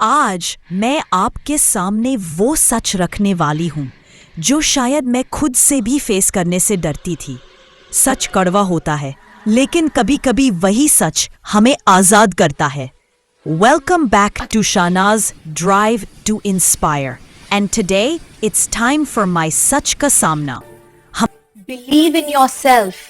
आज मैं आपके सामने वो सच रखने वाली हूँ जो शायद मैं खुद से भी फेस करने से डरती थी। सच कड़वा होता है, लेकिन कभी कभी वही सच हमें आज़ाद करता है। Welcome back to Shahnaz drive to inspire and today it's time for my सच का सामना। Believe in yourself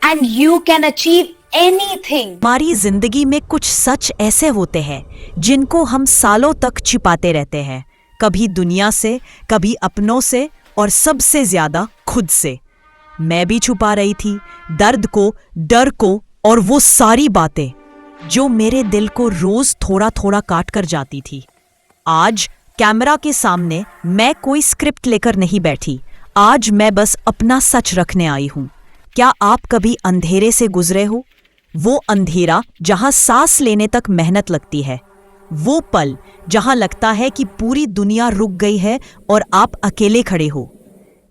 and you can achieve anything. हमारी जिंदगी में कुछ सच ऐसे होते हैं जिनको हम सालों तक छिपाते रहते हैं, कभी दुनिया से, कभी अपनों से और सबसे ज्यादा खुद से। मैं भी छुपा रही थी दर्द को, डर को और वो सारी बातें जो मेरे दिल को रोज थोड़ा थोड़ा काट कर जाती थी। आज कैमरा के सामने मैं कोई स्क्रिप्ट लेकर नहीं बैठी, आज मैं बस अपना सच रखने आई हूं। क्या आप कभी अंधेरे से गुजरे हो? वो अंधेरा जहां सांस लेने तक मेहनत लगती है, वो पल जहां लगता है कि पूरी दुनिया रुक गई है और आप अकेले खड़े हो।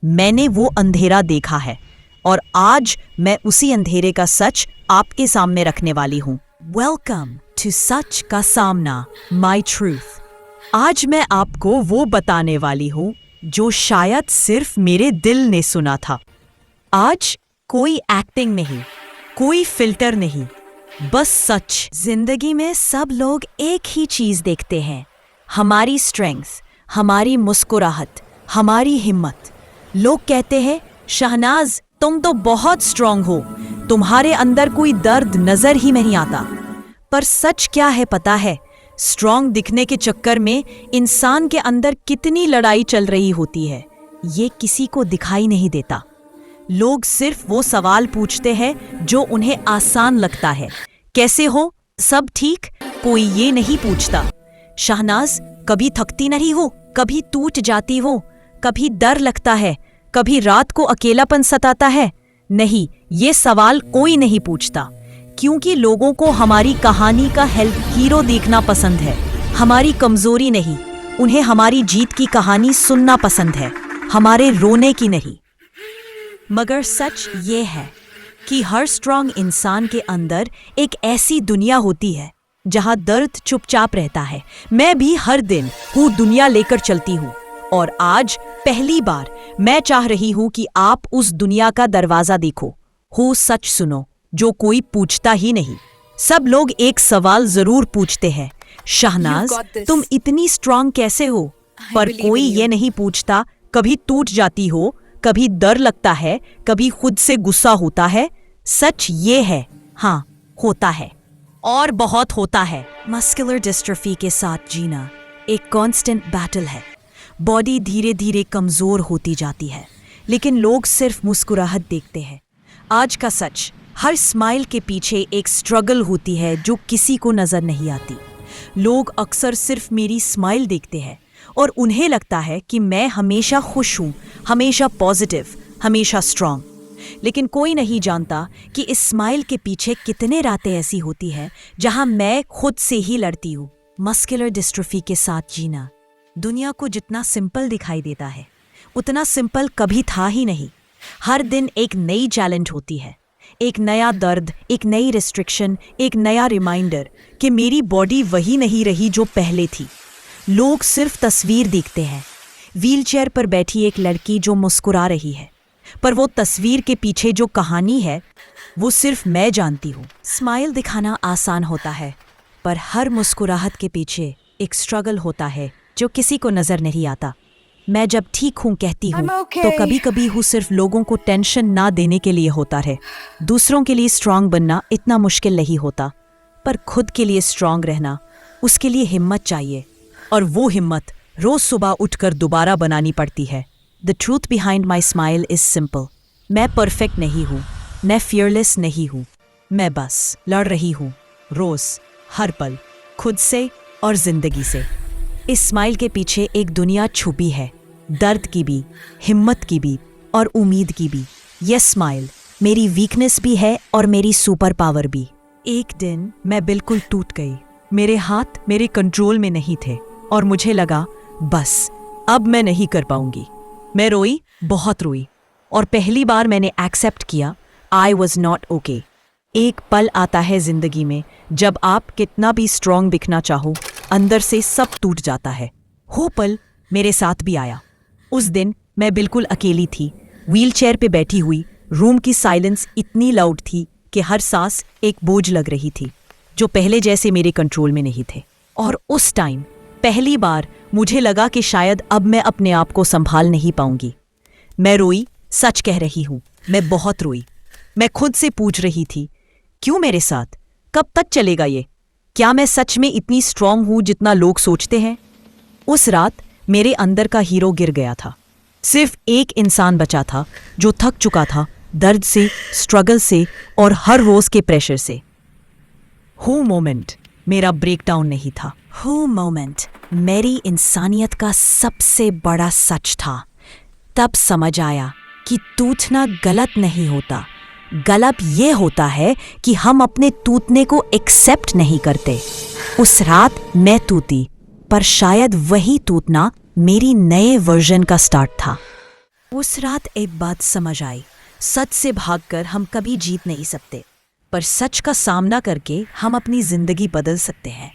मैंने वो अंधेरा देखा है और आज मैं उसी अंधेरे का सच आपके सामने रखने वाली हूं। वेलकम टू सच का सामना, माई ट्रूथ। आज मैं आपको वो बताने वाली हूं जो शायद सिर्फ मेरे दिल ने सुना था। आज कोई एक्टिंग नहीं, कोई फिल्टर नहीं, बस सच। जिंदगी में सब लोग एक ही चीज देखते हैं, हमारी स्ट्रेंथ, हमारी मुस्कुराहट, हमारी हिम्मत। लोग कहते हैं शहनाज तुम तो बहुत स्ट्रांग हो, तुम्हारे अंदर कोई दर्द नजर ही नहीं आता। पर सच क्या है पता है? स्ट्रांग दिखने के चक्कर में इंसान के अंदर कितनी लड़ाई चल रही होती है, ये किसी को दिखाई नहीं देता। लोग सिर्फ वो सवाल पूछते हैं जो उन्हें आसान लगता है। कैसे हो? सब ठीक? कोई ये नहीं पूछता शहनाज कभी थकती नहीं हो, कभी टूट जाती हो, कभी डर लगता है, कभी रात को अकेलापन सताता है? नहीं, ये सवाल कोई नहीं पूछता, क्योंकि लोगों को हमारी कहानी का हीरो देखना पसंद है, हमारी कमजोरी नहीं। उन्हें हमारी जीत की कहानी सुनना पसंद है, हमारे रोने की नहीं। मगर सच ये है कि हर स्ट्रांग इंसान के अंदर एक ऐसी दुनिया होती है जहां दर्द चुपचाप रहता है। मैं भी हर दिन वो दुनिया लेकर चलती हूँ और आज पहली बार मैं चाह रही हूँ कि आप उस दुनिया का दरवाजा देखो, हो सच सुनो जो कोई पूछता ही नहीं। सब लोग एक सवाल जरूर पूछते हैं, शहनाज तुम इतनी स्ट्रांग कैसे हो? पर कोई ये नहीं पूछता कभी टूट जाती हो, कभी डर लगता है, कभी खुद से गुस्सा होता है। सच ये है, हाँ होता है और बहुत होता है। मस्कुलर डिस्ट्रॉफी के साथ जीना एक कांस्टेंट बैटल है। बॉडी धीरे धीरे कमजोर होती जाती है, लेकिन लोग सिर्फ मुस्कुराहट देखते हैं। आज का सच, हर स्माइल के पीछे एक स्ट्रगल होती है जो किसी को नजर नहीं आती। लोग अक्सर सिर्फ मेरी स्माइल देखते हैं और उन्हें लगता है कि मैं हमेशा खुश हूँ, हमेशा पॉजिटिव, हमेशा स्ट्रांग। लेकिन कोई नहीं जानता कि इस स्माइल के पीछे कितने रातें ऐसी होती हैं जहां मैं खुद से ही लड़ती हूँ। मस्कुलर डिस्ट्रॉफी के साथ जीना दुनिया को जितना सिंपल दिखाई देता है, उतना सिंपल कभी था ही नहीं। हर दिन एक नई चैलेंज होती है, एक नया दर्द, एक नई रिस्ट्रिक्शन, एक नया रिमाइंडर कि मेरी बॉडी वही नहीं रही जो पहले थी। लोग सिर्फ तस्वीर देखते हैं, व्हीलचेयर पर बैठी एक लड़की जो मुस्कुरा रही है, पर वो तस्वीर के पीछे जो कहानी है वो सिर्फ मैं जानती हूँ। स्माइल दिखाना आसान होता है, पर हर मुस्कुराहट के पीछे एक स्ट्रगल होता है जो किसी को नजर नहीं आता। मैं जब ठीक हूँ कहती हूँ तो कभी कभी हूँ सिर्फ लोगों को टेंशन ना देने के लिए होता है। दूसरों के लिए स्ट्रांग बनना इतना मुश्किल नहीं होता, पर खुद के लिए स्ट्रांग रहना, उसके लिए हिम्मत चाहिए, और वो हिम्मत रोज सुबह उठकर दोबारा बनानी पड़ती है। The truth behind my smile is simple. मैं परफेक्ट नहीं हूँ, मैं फियरलेस नहीं हूँ, मैं बस लड़ रही हूँ रोज, हर पल, खुद से और जिंदगी से। इस स्माइल के पीछे एक दुनिया छुपी है, दर्द की भी, हिम्मत की भी और उम्मीद की भी। यह स्माइल मेरी वीकनेस भी है और मेरी सुपर पावर भी। एक दिन मैं बिल्कुल टूट गई, मेरे हाथ मेरे कंट्रोल में नहीं थे और मुझे लगा बस अब मैं नहीं कर पाऊंगी। मैं रोई, बहुत रोई, और पहली बार मैंने एक्सेप्ट किया आई वॉज नॉट ओके। एक पल आता है जिंदगी में जब आप कितना भी स्ट्रांग दिखना चाहो, अंदर से सब टूट जाता है। वो पल मेरे साथ भी आया। उस दिन मैं बिल्कुल अकेली थी, व्हीलचेयर पे बैठी हुई। रूम की साइलेंस इतनी लाउड थी कि हर सांस एक बोझ लग रही थी, जो पहले जैसे मेरे कंट्रोल में नहीं थे। और उस टाइम पहली बार मुझे लगा कि शायद अब मैं अपने आप को संभाल नहीं पाऊंगी। मैं रोई, सच कह रही हूँ, मैं बहुत रोई। मैं खुद से पूछ रही थी, क्यों मेरे साथ? कब तक चलेगा ये? क्या मैं सच में इतनी स्ट्रांग हूँ जितना लोग सोचते हैं? उस रात मेरे अंदर का हीरो गिर गया था। सिर्फ एक इंसान बचा था जो थक चुका था, दर्द से, स्ट्रगल से और हर रोज के प्रेशर से। वो मोमेंट मेरा ब्रेकडाउन नहीं था। वो मोमेंट मेरी इंसानियत का सबसे बड़ा सच था। तब समझ आया कि टूटना गलत नहीं होता, गलत ये होता है कि हम अपने टूटने को एक्सेप्ट नहीं करते। उस रात मैं टूटी, पर शायद वही टूटना मेरी नए वर्जन का स्टार्ट था। उस रात एक बात समझ आई, सच से भागकर हम कभी जीत नहीं सकते, पर सच का सामना करके हम अपनी जिंदगी बदल सकते हैं।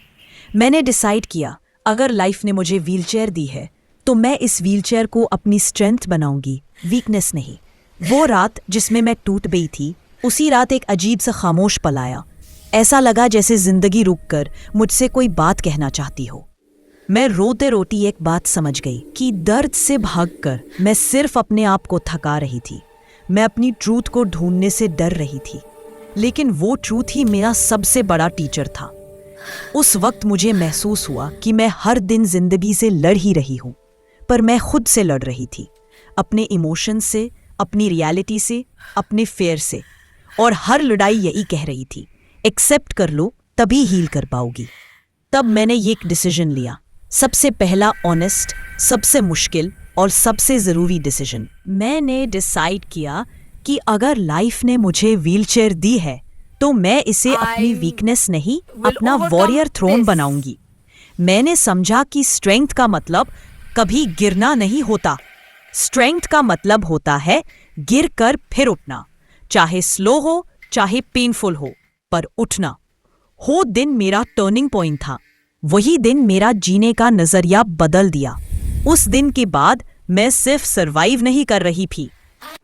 मैंने डिसाइड किया, अगर लाइफ ने मुझे व्हीलचेयर दी है तो मैं इस व्हीलचेयर को अपनी स्ट्रेंथ बनाऊंगी, वीकनेस नहीं। वो रात जिसमें मैं टूट गई थी, उसी रात एक अजीब सा खामोश पल आया। ऐसा लगा जैसे जिंदगी रुककर मुझसे कोई बात कहना चाहती हो। मैं रोते रोती एक बात समझ गई कि दर्द से भागकर मैं सिर्फ अपने आप को थका रही थी। मैं अपनी ट्रूथ को ढूंढने से डर रही थी, लेकिन वो ट्रूथ ही मेरा सबसे बड़ा टीचर था। उस वक्त मुझे महसूस हुआ कि मैं हर दिन जिंदगी से लड़ ही रही हूँ, पर मैं खुद से लड़ रही थी, अपने इमोशन से, अपनी रियलिटी से, अपने फेयर से। और हर लड़ाई यही कह रही थी, एक्सेप्ट कर लो, तभी हील कर पाओगी। तब मैंने ये एक डिसीजन लिया, सबसे पहला ऑनेस्ट, सबसे मुश्किल और सबसे ज़रूरी डिसीजन। मैंने डिसाइड किया कि अगर लाइफ ने मुझे व्हीलचेयर दी है तो मैं इसे अपनी वीकनेस नहीं, अपना वॉरियर थ्रोन बनाऊंगी। मैंने समझा कि स्ट्रेंथ का मतलब कभी गिरना नहीं होता। स्ट्रेंथ का मतलब होता है गिर कर फिर उठना, चाहे स्लो हो, चाहे पेनफुल हो, पर उठना। वो दिन मेरा टर्निंग पॉइंट था। वही दिन मेरा जीने का नजरिया बदल दिया। उस दिन के बाद मैं सिर्फ सरवाइव नहीं कर रही थी,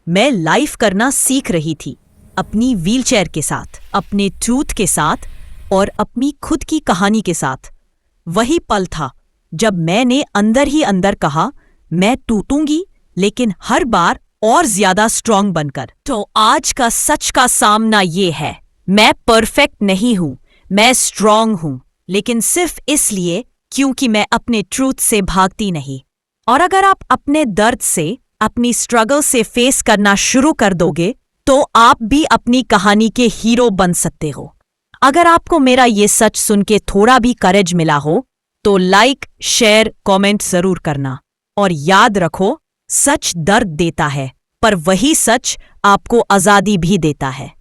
मैं लाइफ करना सीख रही थी, अपनी व्हीलचेयर के साथ, अपने ट्रूथ के साथ और अपनी खुद की कहानी के साथ। वही पल था जब मैंने अंदर ही अंदर कहा, मैं टूटूंगी, लेकिन हर बार और ज्यादा स्ट्रांग बनकर। तो आज का सच का सामना ये है, मैं परफेक्ट नहीं हूं, मैं स्ट्रांग हूं, लेकिन सिर्फ इसलिए क्योंकि मैं अपने ट्रूथ से भागती नहीं। और अगर आप अपने दर्द से, अपनी स्ट्रगल से फेस करना शुरू कर दोगे तो आप भी अपनी कहानी के हीरो बन सकते हो। अगर आपको मेरा ये सच सुन के थोड़ा भी करेज मिला हो तो लाइक, शेयर, कमेंट जरूर करना। और याद रखो, सच दर्द देता है, पर वही सच आपको आजादी भी देता है।